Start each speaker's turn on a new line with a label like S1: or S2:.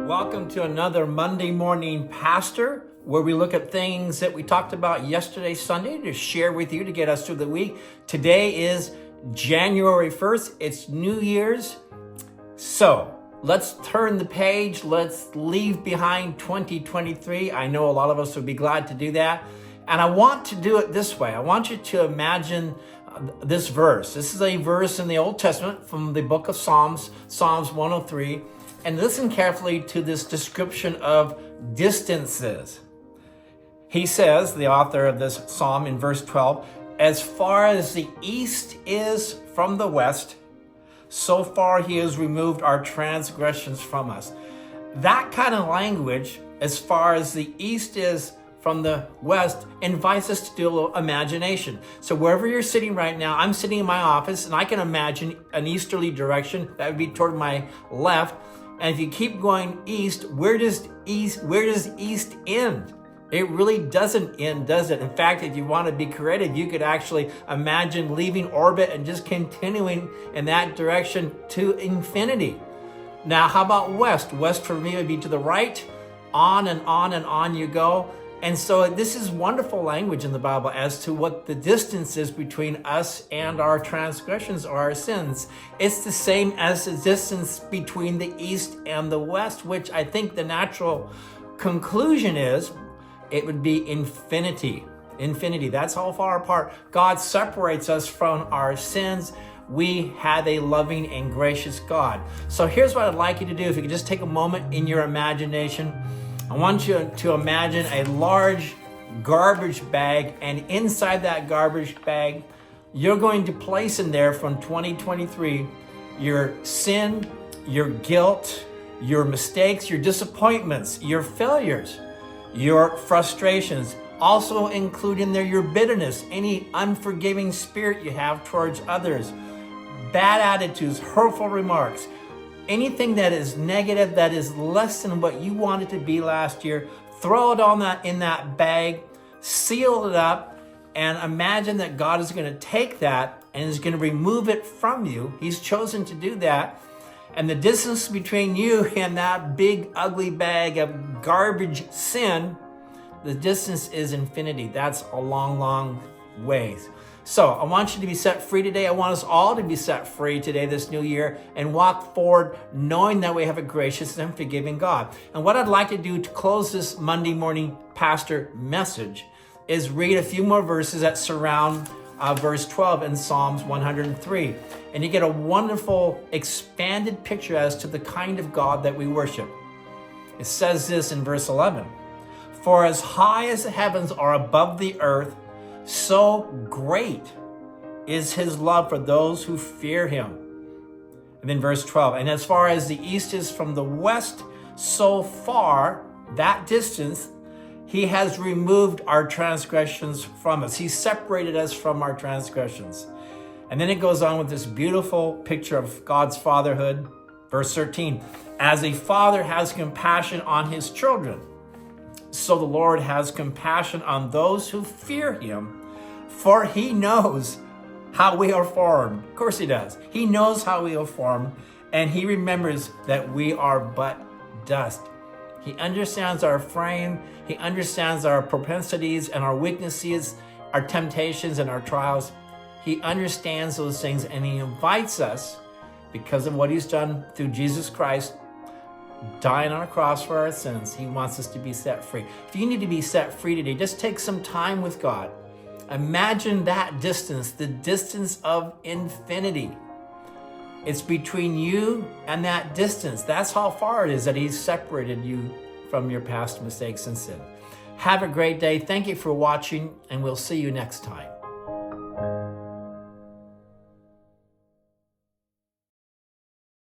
S1: Welcome to another Monday Morning Pastor, where we look at things that we talked about yesterday, Sunday, to share with you to get us through the week. Today is January 1st. It's New Year's. So let's turn the page. Let's leave behind 2023. I know a lot of us would be glad to do that. And I want to do it this way. I want you to imagine this verse. This is a verse in the Old Testament from the book of Psalms, Psalms 103. And listen carefully to this description of distances. He says, the author of this psalm in verse 12, as far as the east is from the west, so far he has removed our transgressions from us. That kind of language, as far as the east is from the west, invites us to do a little imagination. So wherever you're sitting right now, I'm sitting in my office and I can imagine an easterly direction. That would be toward my left. And if you keep going east, where does east end? It really doesn't end, does it? In fact, if you want to be creative, you could actually imagine leaving orbit and just continuing in that direction to infinity. Now, how about west? West for me would be to the right, on and on and on you go. And so this is wonderful language in the Bible as to what the distance is between us and our transgressions or our sins. It's the same as the distance between the east and the west, which I think the natural conclusion is it would be infinity. Infinity, that's how far apart God separates us from our sins. We have a loving and gracious God. So here's what I'd like you to do. If you could just take a moment in your imagination. I want you to imagine a large garbage bag, and inside that garbage bag, you're going to place in there from 2023 your sin, your guilt, your mistakes, your disappointments, your failures, your frustrations, also include in there your bitterness, any unforgiving spirit you have towards others, bad attitudes, hurtful remarks, anything that is negative, that is less than what you wanted to be last year. Throw it on in that bag, seal it up, and imagine that God is going to take that and is going to remove it from you. He's chosen to do that. And the distance between you and that big, ugly bag of garbage sin, the distance is infinity. That's a long, long ways. So I want you to be set free today. I want us all to be set free today, this new year, and walk forward knowing that we have a gracious and forgiving God. And what I'd like to do to close this Monday morning pastor message is read a few more verses that surround verse 12 in Psalms 103. And you get a wonderful expanded picture as to the kind of God that we worship. It says this in verse 11, for as high as the heavens are above the earth, so great is his love for those who fear him. And then verse 12, and as far as the east is from the west, so far, that distance, he has removed our transgressions from us. He separated us from our transgressions. And then it goes on with this beautiful picture of God's fatherhood. Verse 13, as a father has compassion on his children, so the Lord has compassion on those who fear him, for he knows how we are formed. Of course he does. He knows how we are formed, and he remembers that we are but dust. He understands our frame. He understands our propensities and our weaknesses, our temptations and our trials. He understands those things, and he invites us, because of what he's done through Jesus Christ, dying on a cross for our sins. He wants us to be set free. If you need to be set free today, just take some time with God. Imagine that distance, the distance of infinity. It's between you and that distance. That's how far it is that he's separated you from your past mistakes and sin. Have a great day. Thank you for watching, and we'll see you next time.